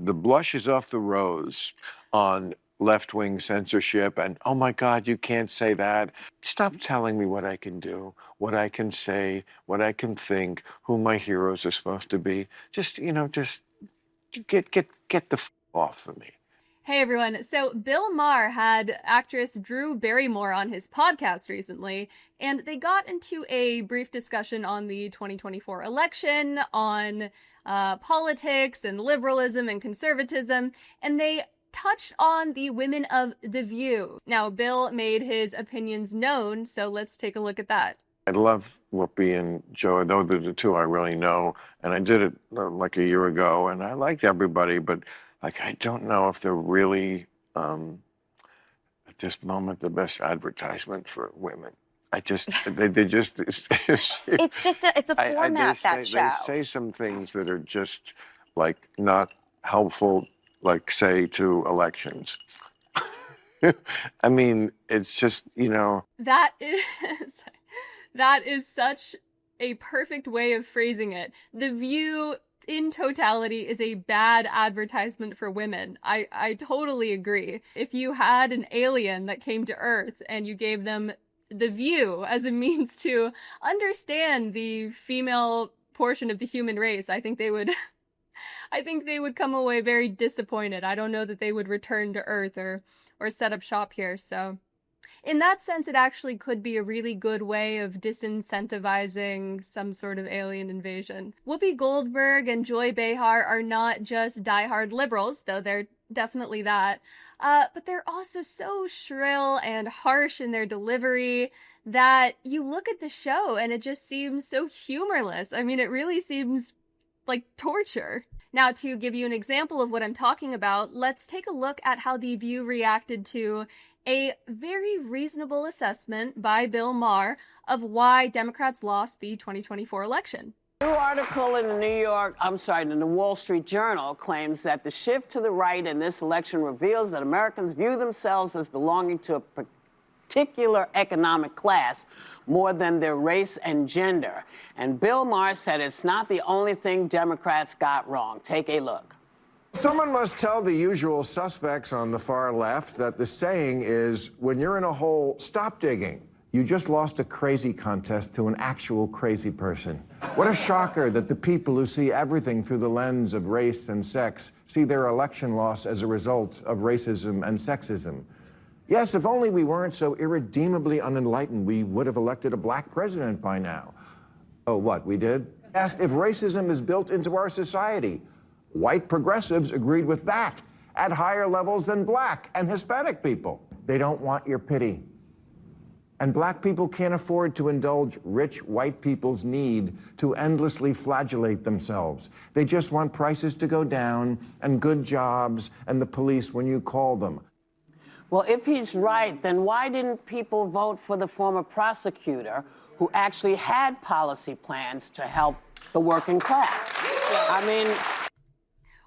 the blush is off the rose on left-wing censorship and, oh my God, you can't say that. Stop telling me what I can do, what I can say, what I can think, who my heroes are supposed to be. Just, just get the off of me. Hey everyone. So Bill Maher had actress Drew Barrymore on his podcast recently, and they got into a brief discussion on the 2024 election, on politics and liberalism and conservatism, and they touched on the women of The View. Now, Bill made his opinions known, so let's take a look at that. I love Whoopi and Joe. Those are the two I really know, and I did it like a year ago, and I liked everybody, but I don't know if they're really, at this moment, the best advertisement for women. they just... it's a format, that show. They say some things that are just, not helpful, say, to elections. I mean, it's just, That is such a perfect way of phrasing it. The View in totality is a bad advertisement for women. I totally agree. If you had an alien that came to Earth and you gave them The View as a means to understand the female portion of the human race, I think they would come away very disappointed. I don't know that they would return to Earth or set up shop here. So in that sense, it actually could be a really good way of disincentivizing some sort of alien invasion. Whoopi Goldberg and Joy Behar are not just diehard liberals, though they're definitely that, but they're also so shrill and harsh in their delivery that you look at the show and it just seems so humorless. I mean, it really seems like torture. Now, to give you an example of what I'm talking about, let's take a look at how The View reacted to a very reasonable assessment by Bill Maher of why Democrats lost the 2024 election. A new article in the Wall Street Journal claims that the shift to the right in this election reveals that Americans view themselves as belonging to a particular economic class more than their race and gender. And Bill Maher said it's not the only thing Democrats got wrong. Take a look. Someone must tell the usual suspects on the far left that the saying is, when you're in a hole, stop digging. You just lost a crazy contest to an actual crazy person. What a shocker that the people who see everything through the lens of race and sex see their election loss as a result of racism and sexism. Yes, if only we weren't so irredeemably unenlightened, we would have elected a black president by now. Oh, what, we did? Asked if racism is built into our society. White progressives agreed with that at higher levels than black and Hispanic people. They don't want your pity. And black people can't afford to indulge rich white people's need to endlessly flagellate themselves. They just want prices to go down and good jobs and the police when you call them. Well, if he's right, then why didn't people vote for the former prosecutor who actually had policy plans to help the working class? I mean...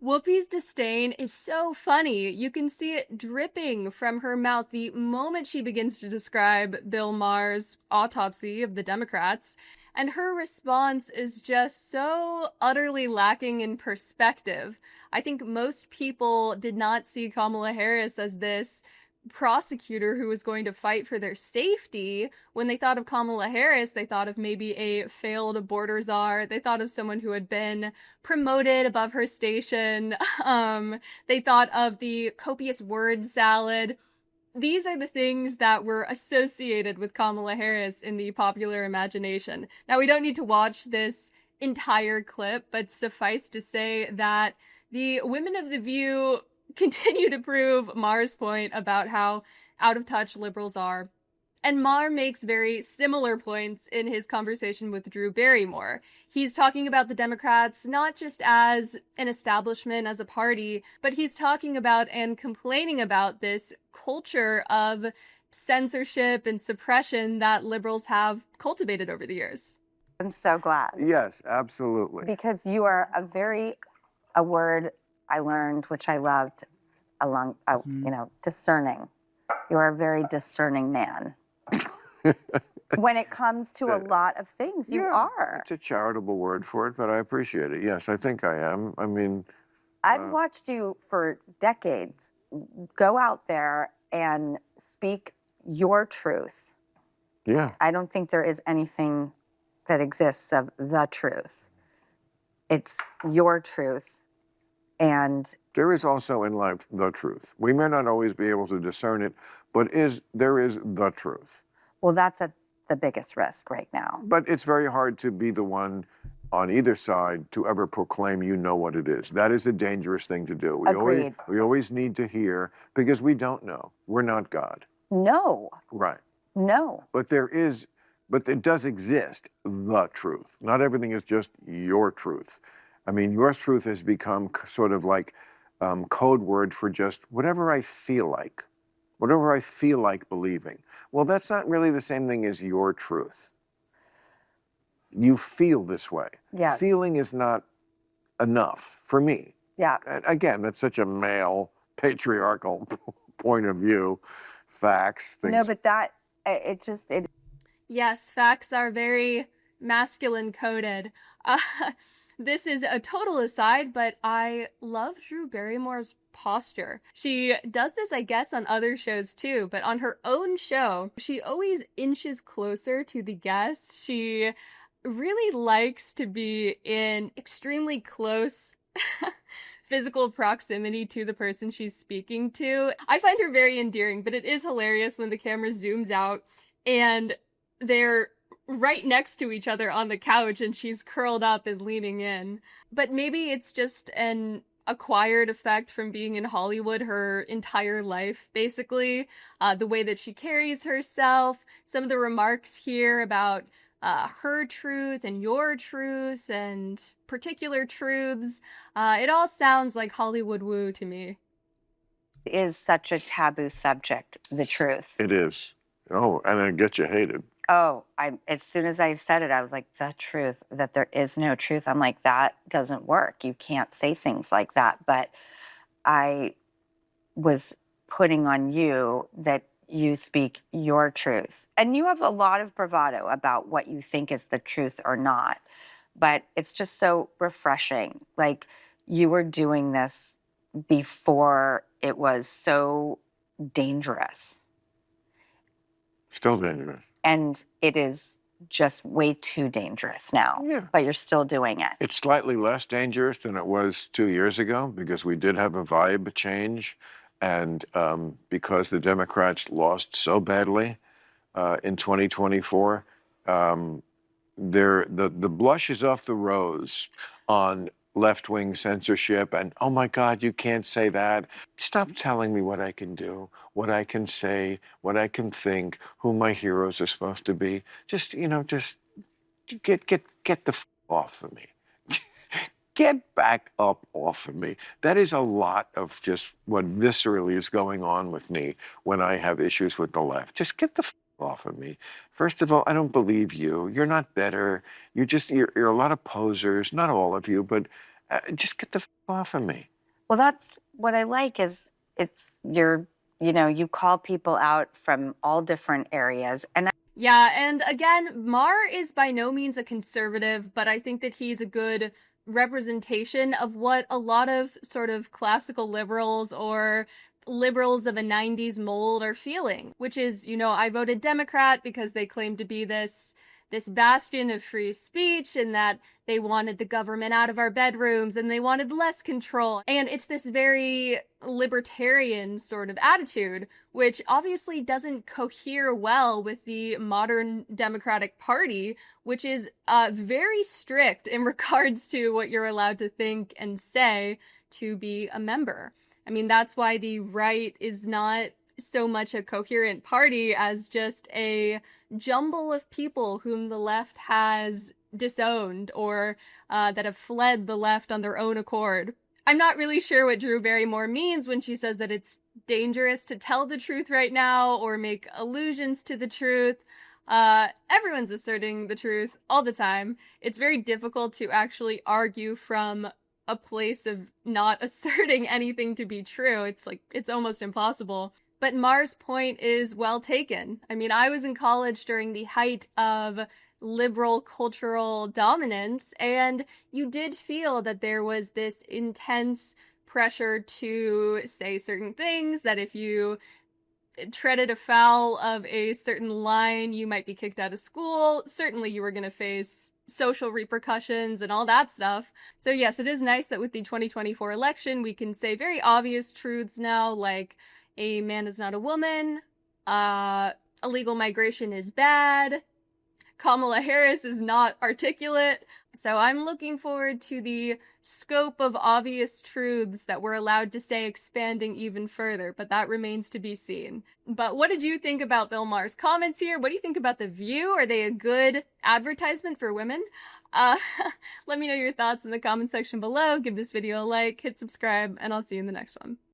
Whoopi's disdain is so funny. You can see it dripping from her mouth the moment she begins to describe Bill Maher's autopsy of the Democrats. And her response is just so utterly lacking in perspective. I think most people did not see Kamala Harris as this prosecutor who was going to fight for their safety. When they thought of Kamala Harris, they thought of maybe a failed border czar. They thought of someone who had been promoted above her station. They thought of the copious word salad. These are the things that were associated with Kamala Harris in the popular imagination. Now, we don't need to watch this entire clip, but suffice to say that the women of The View continue to prove Maher's point about how out of touch liberals are. And Maher makes very similar points in his conversation with Drew Barrymore. He's talking about the Democrats not just as an establishment, as a party, but he's talking about and complaining about this culture of censorship and suppression that liberals have cultivated over the years. I'm so glad. Yes, absolutely. Because you are a word I learned, which I loved, discerning. You are a very discerning man. When it comes to a lot of things, you are. It's a charitable word for it, but I appreciate it. Yes, I think I am. I mean... I've watched you for decades go out there and speak your truth. Yeah. I don't think there is anything that exists of the truth. It's your truth. And There is also in life the truth. We may not always be able to discern it, but there is the truth. well, that's at the biggest risk right now. But it's very hard to be the one on either side to ever proclaim you know what it is. That is a dangerous thing to do. Agreed. We always need to hear, because we don't know. We're not God. No, Right. no. But it does exist, the truth. Not everything is just your truth. I mean, your truth has become sort of like code word for just whatever I feel like believing. Well, that's not really the same thing as your truth. You feel this way. Yes. Feeling is not enough for me. Yeah. And again, that's such a male, patriarchal point of view. Facts, things. No, but that, Yes, facts are very masculine coded. This is a total aside, but I love Drew Barrymore's posture. She does this, I guess, on other shows too, but on her own show, she always inches closer to the guests. She really likes to be in extremely close physical proximity to the person she's speaking to. I find her very endearing, but it is hilarious when the camera zooms out and they're right next to each other on the couch and she's curled up and leaning in. But maybe it's just an acquired effect from being in Hollywood her entire life, basically. The way that she carries herself, some of the remarks here about her truth and your truth and particular truths. It all sounds like Hollywood woo to me. it is such a taboo subject, the truth. It is. Oh, and it gets you hated. Oh, as soon as I said it, I was like, the truth, that there is no truth. I'm like, that doesn't work. You can't say things like that. But I was putting on you that you speak your truth. And you have a lot of bravado about what you think is the truth or not. But it's just so refreshing. Like, you were doing this before it was so dangerous. Still dangerous. And it is just way too dangerous now. Yeah. But you're still doing it. It's slightly less dangerous than it was 2 years ago because we did have a vibe change. And because the Democrats lost so badly in 2024, the blush is off the rose on left-wing censorship and, oh my God, you can't say that. Stop telling me what I can do, what I can say, what I can think, who my heroes are supposed to be. Just get the off of me. Get back up off of me. That is a lot of just what viscerally is going on with me when I have issues with the left. Just get the off of me. First of all, I don't believe you. You're not better. You're a lot of posers. Not all of you, but just get the off of me. Well, that's what I like is you call people out from all different areas. And Yeah, and again, Maher is by no means a conservative, but I think that he's a good representation of what a lot of sort of classical liberals or liberals of a 90s mold are feeling, which is, I voted Democrat because they claim to be this bastion of free speech and that they wanted the government out of our bedrooms and they wanted less control. And it's this very libertarian sort of attitude, which obviously doesn't cohere well with the modern Democratic Party, which is very strict in regards to what you're allowed to think and say to be a member. I mean, that's why the right is not so much a coherent party as just a jumble of people whom the left has disowned or that have fled the left on their own accord. I'm not really sure what Drew Barrymore means when she says that it's dangerous to tell the truth right now or make allusions to the truth. Everyone's asserting the truth all the time. It's very difficult to actually argue from a place of not asserting anything to be true. It's almost impossible. But Maher's point is well taken. I mean, I was in college during the height of liberal cultural dominance, and you did feel that there was this intense pressure to say certain things, that if you treaded afoul of a certain line, you might be kicked out of school. Certainly you were going to face social repercussions and all that stuff. So yes, it is nice that with the 2024 election, we can say very obvious truths now, like a man is not a woman, illegal migration is bad, Kamala Harris is not articulate. So I'm looking forward to the scope of obvious truths that we're allowed to say expanding even further, but that remains to be seen. But what did you think about Bill Maher's comments here? What do you think about The View? Are they a good advertisement for women? Let me know your thoughts in the comment section below. Give this video a like, hit subscribe, and I'll see you in the next one.